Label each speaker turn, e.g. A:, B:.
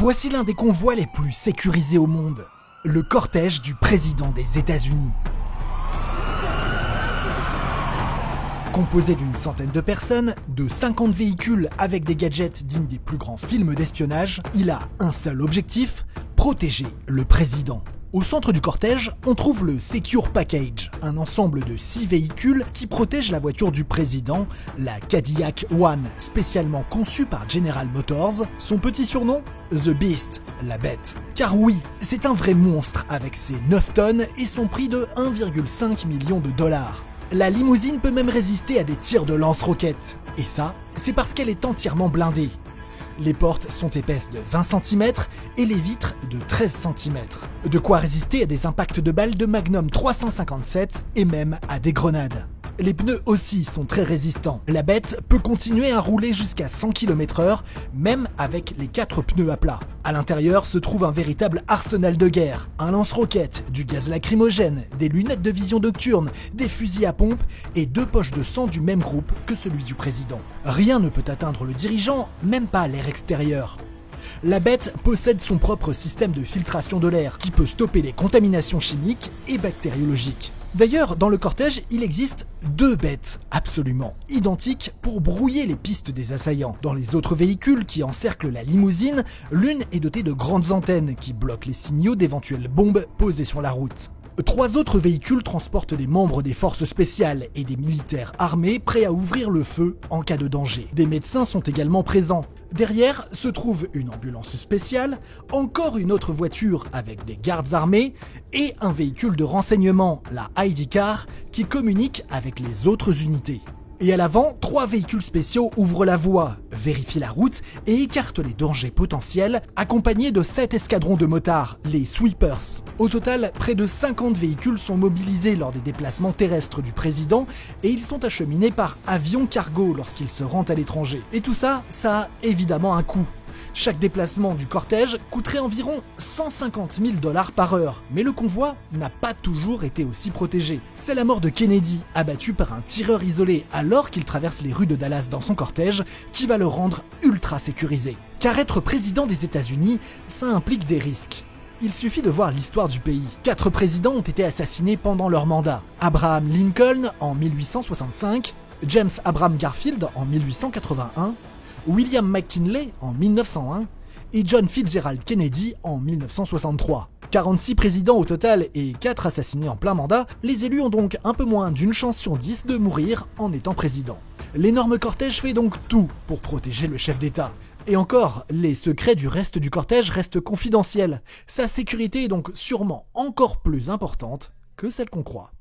A: Voici l'un des convois les plus sécurisés au monde, le cortège du président des États-Unis. Composé d'une centaine de personnes, de 50 véhicules avec des gadgets dignes des plus grands films d'espionnage, il a un seul objectif, protéger le président. Au centre du cortège, on trouve le Secure Package, un ensemble de 6 véhicules qui protègent la voiture du président, la Cadillac One, spécialement conçue par General Motors. Son petit surnom ? The Beast, la bête. Car oui, c'est un vrai monstre avec ses 9 tonnes et son prix de 1,5 million de dollars. La limousine peut même résister à des tirs de lance-roquettes. Et ça, c'est parce qu'elle est entièrement blindée. Les portes sont épaisses de 20 cm et les vitres de 13 cm. De quoi résister à des impacts de balles de Magnum 357 et même à des grenades. Les pneus aussi sont très résistants. La bête peut continuer à rouler jusqu'à 100 km/h, même avec les 4 pneus à plat. À l'intérieur se trouve un véritable arsenal de guerre. Un lance-roquettes, du gaz lacrymogène, des lunettes de vision nocturne, des fusils à pompe et 2 poches de sang du même groupe que celui du président. Rien ne peut atteindre le dirigeant, même pas l'air extérieur. La bête possède son propre système de filtration de l'air qui peut stopper les contaminations chimiques et bactériologiques. D'ailleurs, dans le cortège, il existe 2 bêtes absolument identiques pour brouiller les pistes des assaillants. Dans les autres véhicules qui encerclent la limousine, l'une est dotée de grandes antennes qui bloquent les signaux d'éventuelles bombes posées sur la route. 3 autres véhicules transportent des membres des forces spéciales et des militaires armés prêts à ouvrir le feu en cas de danger. Des médecins sont également présents. Derrière se trouve une ambulance spéciale, encore une autre voiture avec des gardes armés et un véhicule de renseignement, la ID Car, qui communique avec les autres unités. Et à l'avant, 3 véhicules spéciaux ouvrent la voie, vérifient la route et écartent les dangers potentiels, accompagnés de 7 escadrons de motards, les Sweepers. Au total, près de 50 véhicules sont mobilisés lors des déplacements terrestres du président et ils sont acheminés par avion cargo lorsqu'il se rend à l'étranger. Et tout ça, ça a évidemment un coût. Chaque déplacement du cortège coûterait environ 150 000 $ par heure, mais le convoi n'a pas toujours été aussi protégé. C'est la mort de Kennedy, abattu par un tireur isolé alors qu'il traverse les rues de Dallas dans son cortège, qui va le rendre ultra sécurisé. Car être président des États-Unis, ça implique des risques. Il suffit de voir l'histoire du pays. 4 présidents ont été assassinés pendant leur mandat. Abraham Lincoln en 1865, James Abraham Garfield en 1881, William McKinley en 1901 et John Fitzgerald Kennedy en 1963. 46 présidents au total et 4 assassinés en plein mandat, les élus ont donc un peu moins d'une chance sur 10 de mourir en étant président. L'énorme cortège fait donc tout pour protéger le chef d'État. Et encore, les secrets du reste du cortège restent confidentiels. Sa sécurité est donc sûrement encore plus importante que celle qu'on croit.